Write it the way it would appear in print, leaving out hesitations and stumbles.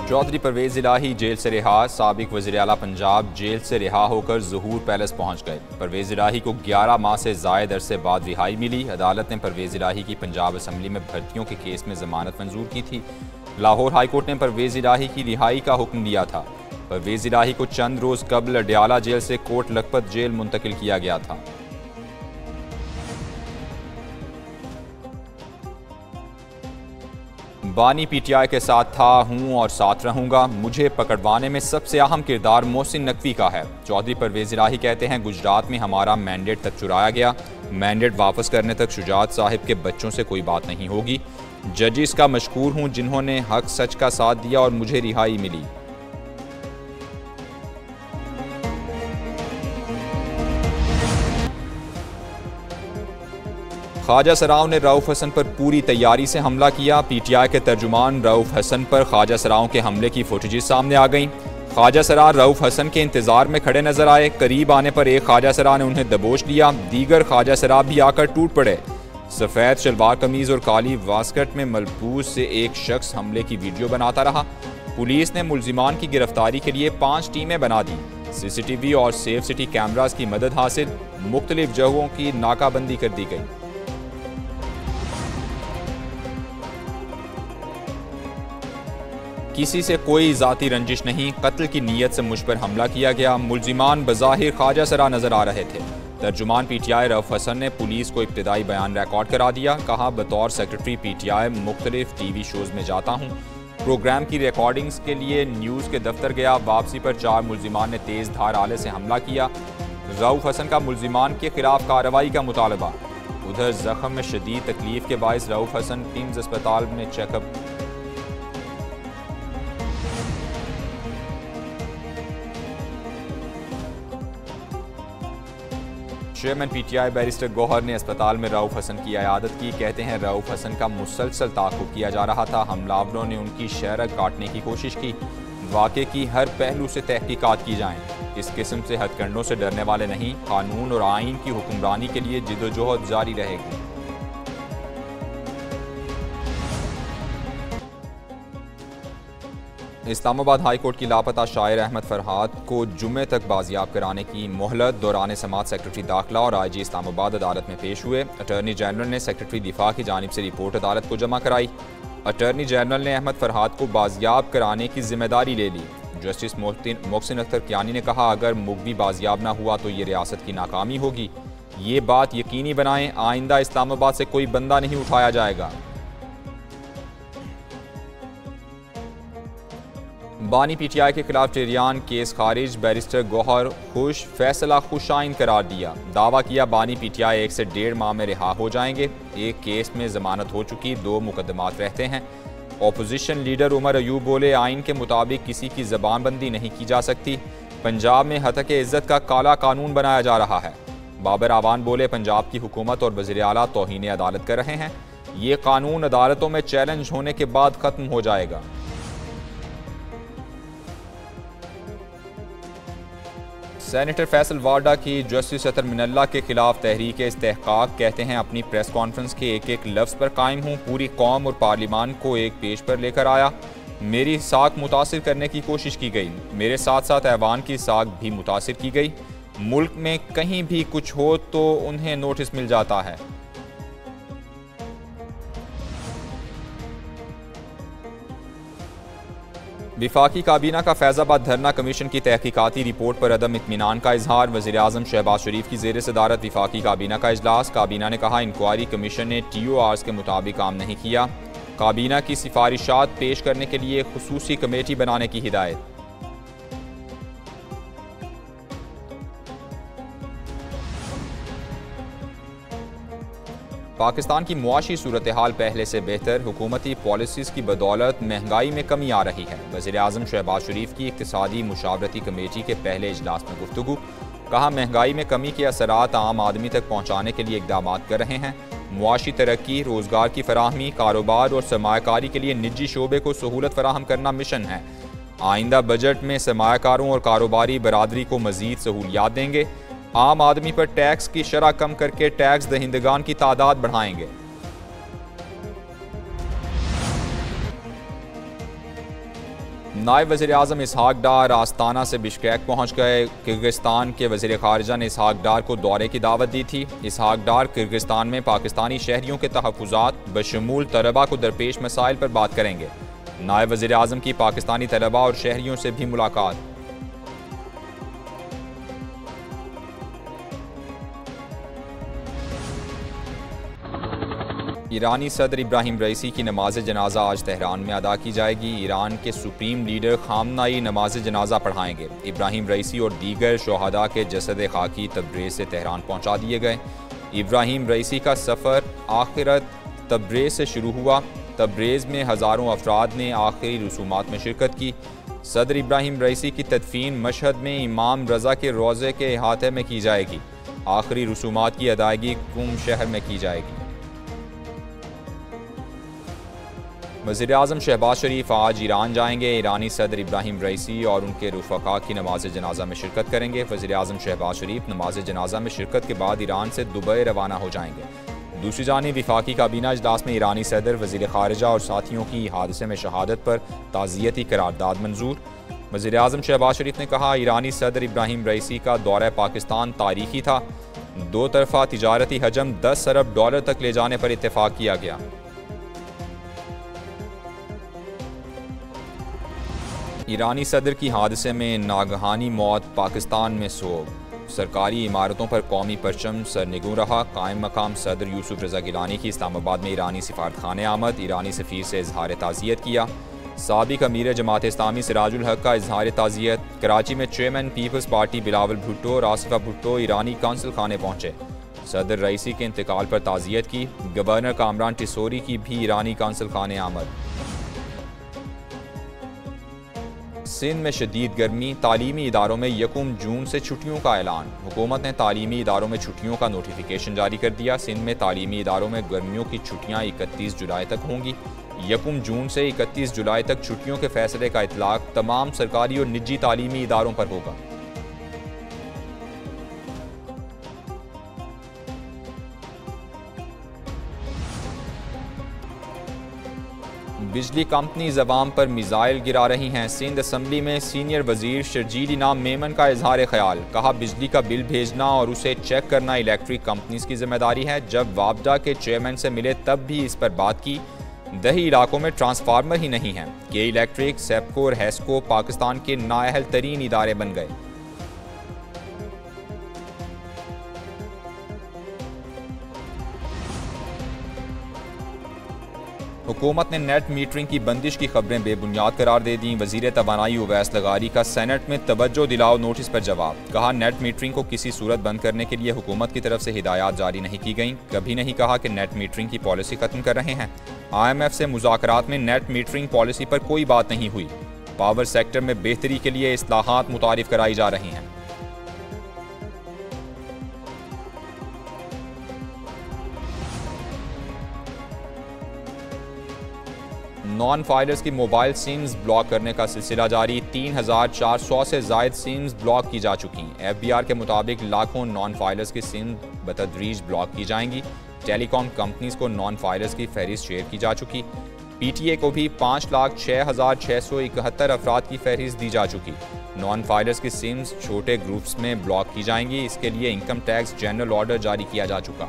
चौधरी परवेज इलाही jail से रिहा। साबिक वज़ीर आला पंजाब जेल से रिहा होकर ज़हूर पैलेस पहुंच गए। परवेज इलाही को 11 माह से ज़ायद अरसे बाद रिहाई मिली। अदालत ने परवेज इलाही की पंजाब असम्बली में भर्तियों के केस में ज़मानत मंजूर की थी। लाहौर हाईकोर्ट ने परवेज इलाही की रिहाई का हुक्म दिया था। परवेज इलाही को चंद रोज़ कबल अडयाला जेल से कोट लखपत जेल मुंतकिल किया गया था। बानी पीटीआई के साथ था, हूं और साथ रहूंगा। मुझे पकड़वाने में सबसे अहम किरदार मोहसिन नकवी का है। चौधरी परवेज इलाही कहते हैं, गुजरात में हमारा मैंडेट तक चुराया गया। मैंडेट वापस करने तक शुजात साहिब के बच्चों से कोई बात नहीं होगी। जजिस का मशकूर हूं जिन्होंने हक सच का साथ दिया और मुझे रिहाई मिली। ख्वाजा सराव ने रऊफ हसन पर पूरी तैयारी से हमला किया। पीटीआई के तर्जुमान रऊफ हसन पर ख्वाजा सराव के हमले की फुटेजेस सामने आ गईं। ख्वाजा सरार रऊफ हसन के इंतजार में खड़े नजर आए। करीब आने पर एक ख्वाजा सरार ने उन्हें दबोच लिया। दीगर ख्वाजा सरार भी आकर टूट पड़े। सफ़ेद शलवार कमीज और काली वास्कट में मलबूस से एक शख्स हमले की वीडियो बनाता रहा। पुलिस ने मुल्जिमान की गिरफ्तारी के लिए 5 टीमें बना दी। CCTV और सेफ सिटी कैमरास की मदद हासिल। मुख्तलिफ जगहों की नाकाबंदी कर दी गई। किसी से कोई ज़ाती रंजिश नहीं, कत्ल की नीयत से मुझ पर हमला किया गया। मुल्जिमान बज़ाहिर ख्वाजा सरा नजर आ रहे थे। तर्जुमान पीटीआई रऊफ हसन ने पुलिस को इब्तिदाई बयान रिकॉर्ड करा दिया। कहा, बतौर सेक्रेटरी पीटीआई मुख्तलिफ TV शोज़ में जाता हूँ। प्रोग्राम की रिकॉर्डिंग्स के लिए न्यूज़ के दफ्तर गया। वापसी पर 4 मुल्जिमान ने तेज़ धार आले से हमला किया। रऊफ हसन का मुल्जिमान के खिलाफ कार्रवाई का मुतालबा। उधर जख्म में शदीद तकलीफ के बायस रऊफ हसन किम्स अस्पताल में checkup. Chairman PTI barrister Gohar ने अस्पताल में रऊफ हसन की इयादत की। कहते हैं, रऊफ हसन का मुसलसल ताक़ुब किया जा रहा था। हमलावरों ने उनकी शहरत काटने की कोशिश की। वाक़े की हर पहलू से तहकीकात की जाएं। इस किस्म से हथकंडों से डरने वाले नहीं। कानून और आइन की हुक्मरानी के लिए जिद्दोजहद जारी रहेगी। इस्लामाबाद हाई कोर्ट की लापता शायर अहमद फरहाद को जुमे तक बाजियाब कराने की मोहलत। दौरान समात सेक्रेटरी दाखिला और IG इस्लामाबाद अदालत में पेश हुए। अटॉर्नी जनरल ने सेक्रेटरी दिफा की जानिब से रिपोर्ट अदालत को जमा कराई। अटॉर्नी जनरल ने अहमद फरहाद को बाजियाब कराने की जिम्मेदारी ले ली। जस्टिस मोहसिन अख्तर कियानी ने कहा, अगर मुगवी बाजियाब ना हुआ तो ये रियासत की नाकामी होगी। ये बात यकीनी बनाएं, आइंदा इस्लामाबाद से कोई बंदा नहीं उठाया जाएगा। बानी पीटीआई के खिलाफ टेरियान केस खारिज। बैरिस्टर गौहर खुश, फैसला खुशाइन करार दिया। दावा किया, बानी पीटीआई 1 से 1.5 माह में रिहा हो जाएंगे। एक केस में जमानत हो चुकी, 2 मुकदमात रहते हैं। ऑपोजिशन लीडर उमर अयूब बोले, आइन के मुताबिक किसी की जबानबंदी नहीं की जा सकती। पंजाब में हतक इज्जत का काला कानून बनाया जा रहा है। बाबर आवान बोले, पंजाब की हुकूमत और वज़ीर आला तौहीन अदालत कर रहे हैं। ये कानून अदालतों में चैलेंज होने के बाद खत्म हो जाएगा। सेनेटर फैसल वाडा की जस्टिस अतर मिनल्ला के खिलाफ तहरीक इस्तेहकाक। कहते हैं, अपनी प्रेस कॉन्फ्रेंस के एक एक लफ्ज़ पर कायम हूँ। पूरी कौम और पार्लिमान को एक पेज पर लेकर आया। मेरी साख मुतासिर करने की कोशिश की गई। मेरे साथ साथ ऐवान की साख भी मुतासिर की गई। मुल्क में कहीं भी कुछ हो तो उन्हें नोटिस मिल जाता है। विफाकी काबीना का फैज़ाबाद धरना कमीशन की तहकीकाती रिपोर्ट पर अदम इत्मीनान का इजहार। वज़ीर आज़म शहबाज शरीफ की ज़ेर सदारत विफाकी काबीना का इजलास। काबीना ने कहा, इंक्वायरी कमीशन ने TORs के मुताबिक काम नहीं किया। काबीना की सिफारिशात पेश करने के लिए खुसूसी कमेटी बनाने की हिदायत। पाकिस्तान की मुआशी सूरत हाल पहले से बेहतर। हुकूमती पॉलिसीज़ की बदौलत महंगाई में कमी आ रही है। वज़ीर आज़म शहबाज शरीफ की इक़्तिसादी मुशावरती कमेटी के पहले इजलास में गुफ्तगू। कहा, महंगाई में कमी के असरात आम आदमी तक पहुँचाने के लिए इक़दाम कर रहे हैं। मुआशी तरक्की, रोज़गार की फराहमी, कारोबार और सरमायाकारी के लिए निजी शोबे को सहूलत फराहम करना मिशन है। आइंदा बजट में सरमायाकारों और कारोबारी बरादरी को मज़ीद सहूलियात देंगे। आम आदमी पर टैक्स की शरह कम करके टैक्स दहिंदगान की तादाद बढ़ाएंगे। नायब वज़ीर-ए-आज़म इसहाक डार आस्ताना से बिश्केक पहुँच गए। किर्गिस्तान के वज़ीर ख़ारिजा ने इसहाक डार को दौरे की दावत दी थी। इसहाक डार किर्गिस्तान में पाकिस्तानी शहरियों के तहफ़्फ़ुज़ात बशमूल तलबा को दरपेश मसाइल पर बात करेंगे। नायब वज़ीर-ए-आज़म की पाकिस्तानी तलबा और शहरियों से भी मुलाकात। ईरानी सदर इब्राहिम रईसी की नमाज जनाजा आज तेहरान में अदा की जाएगी। ईरान के सुप्रीम लीडर खामनाई नमाज जनाजा पढ़ाएंगे। इब्राहिम रईसी और दीगर शोहदा के जसद खाकी तब्रेज़ से तेहरान पहुंचा दिए गए। इब्राहिम रईसी का सफ़र आखिरत तब्रेज़ से शुरू हुआ। तब्रेज़ में हज़ारों अफराद ने आखिरी रसूमात में शिरकत की। सदर इब्राहिम रईसी की तदफीन मशहद में इमाम रज़ा के रोज़े के अहाते में की जाएगी। आखिरी रसूमात की अदायगी कुम शहर में की जाएगी। वज़ीर-ए-आज़म शहबाज शरीफ आज ईरान जाएंगे। ईरानी सदर इब्राहिम रईसी और उनके रुफ़क़ा की नमाज जनाजा में शिरकत करेंगे। वज़ीर-ए-आज़म शहबाज शरीफ नमाज जनाजा में शिरकत के बाद ईरान से दुबई रवाना हो जाएंगे। दूसरी जानिब वफाकी काबीना इजलास में ईरानी सदर, वज़ीर ख़ारिजा और साथियों की हादसे में शहादत पर ताज़ियती करारदाद मंजूर। वज़ीर-ए-आज़म शहबाज शरीफ ने कहा, ईरानी सदर इब्राहिम रईसी का दौरा पाकिस्तान तारीखी था। दो तरफ़ा तिजारती हजम 10 अरब डॉलर तक ले जाने पर इत्तेफाक किया गया। ईरानी सदर की हादसे में नागहानी मौत, पाकिस्तान में सोग। सरकारी इमारतों पर कौमी परचम सरनिगूं रहा। कायम मकाम सदर यूसुफ रज़ा गिलानी की इस्लामाबाद में ईरानी सिफारतखाने आमद। ईरानी सफ़ीर से इजहार ताज़ियत किया। साबिक अमीर जमात इस्लामी सिराजुल हक का इजहार ताज़ियत। कराची में chairman Peoples Party Bilawal Bhutto और आसिफा भुट्टो ईरानी कौंसिल खाने पहुँचे। सदर रईसी के इंतकाल पर ताज़ियत की। गवर्नर कामरान टिसोरी की भी ईरानी कौंसिल खाने आमद। सिंध में शदीद गर्मी, तालीमी इदारों में 1 जून से छुट्टियों का ऐलान। हुकूमत ने तालीमी इदारों में छुट्टियों का नोटिफिकेशन जारी कर दिया। सिंध में तालीमी इदारों में गर्मियों की छुट्टियां 31 जुलाई तक होंगी। 1 जून से 31 जुलाई तक छुट्टियों के फैसले का इतलाक तमाम सरकारी और निजी तालीमी इदारों पर होगा। बिजली कंपनी अवाम पर मिसाइल गिरा रही हैं। सिंध असम्बली में सीनियर वजीर शर्जील इनाम मेमन का इजहार ख्याल। कहा, बिजली का बिल भेजना और उसे चेक करना इलेक्ट्रिक कंपनीज की जिम्मेदारी है। जब वापडा के चेयरमैन से मिले तब भी इस पर बात की। दही इलाकों में ट्रांसफार्मर ही नहीं है। के इलेक्ट्रिक, सेप्को और हैस्को पाकिस्तान के नाअहल तरीन इदारे बन गए। हुकूमत ने नेट मीटरिंग की बंदिश की खबरें बेबुनियाद करार दे दी। वजीर तवानाई उवैस लगारी का सेनेट में तवज्जो दिलाओ नोटिस पर जवाब। कहा, नेट मीटरिंग को किसी सूरत बंद करने के लिए हुकूमत की तरफ से हिदायत जारी नहीं की गई। कभी नहीं कहा कि नेट मीटरिंग की पॉलिसी खत्म कर रहे हैं। IMF से मुज़ाकरात में नेट मीटरिंग पॉलिसी पर कोई बात नहीं हुई। पावर सेक्टर में बेहतरी के लिए इस्लाहात मुतारिफ कराई जा रही हैं। नॉन फाइलर्स की मोबाइल सिम्स ब्लॉक करने का सिलसिला जारी। 3400 से जायद सिम्स ब्लॉक की जा चुकी। FBR के मुताबिक लाखों नॉन फाइलर्स की सिम्स बतदरीज ब्लॉक की जाएंगी। टेलीकॉम कंपनीज को नॉन फाइलर्स की फहरिस्त शेयर की जा चुकी। PTA को भी 5,06,671 अफराद की फहरिस्त दी जा चुकी। नॉन फाइलर्स की सिम्स छोटे ग्रुप्स में ब्लॉक की जाएंगी। इसके लिए इनकम टैक्स जनरल ऑर्डर जारी किया जा चुका।